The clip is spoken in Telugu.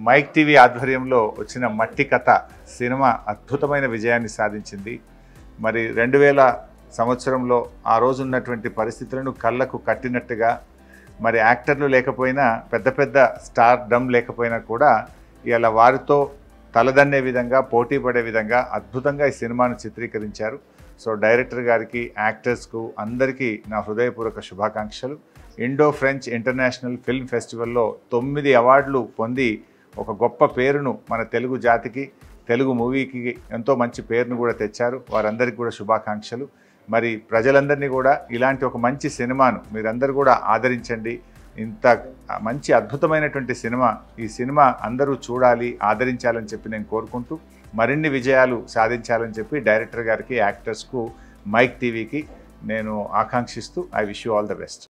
మైక్ టీవీ ఆధ్వర్యంలో వచ్చిన మట్టి కథ సినిమా అద్భుతమైన విజయాన్ని సాధించింది. మరి 2000 సంవత్సరంలో ఆ రోజు ఉన్నటువంటి పరిస్థితులను కళ్ళకు కట్టినట్టుగా, మరి యాక్టర్లు లేకపోయినా పెద్ద పెద్ద స్టార్ డమ్ లేకపోయినా కూడా ఇలా వారితో తలదన్నే విధంగా, పోటీ పడే విధంగా అద్భుతంగా ఈ సినిమాను చిత్రీకరించారు. సో డైరెక్టర్ గారికి, యాక్టర్స్కు అందరికీ నా హృదయపూర్వక శుభాకాంక్షలు. ఇండో ఫ్రెంచ్ ఇంటర్నేషనల్ ఫిల్మ్ ఫెస్టివల్లో 9 అవార్డులు పొంది ఒక గొప్ప పేరును మన తెలుగు జాతికి, తెలుగు మూవీకి ఎంతో మంచి పేరును కూడా తెచ్చారు. వారందరికీ కూడా శుభాకాంక్షలు. మరి ప్రజలందరినీ కూడా ఇలాంటి ఒక మంచి సినిమాను మీరందరూ కూడా ఆదరించండి. ఇంత మంచి అద్భుతమైనటువంటి సినిమా, ఈ సినిమా అందరూ చూడాలి, ఆదరించాలని చెప్పి నేను కోరుకుంటూ మరిన్ని విజయాలు సాధించాలని చెప్పి డైరెక్టర్ గారికి, యాక్టర్స్కు, మైక్ టీవీకి నేను ఆకాంక్షిస్తూ I wish you all the best.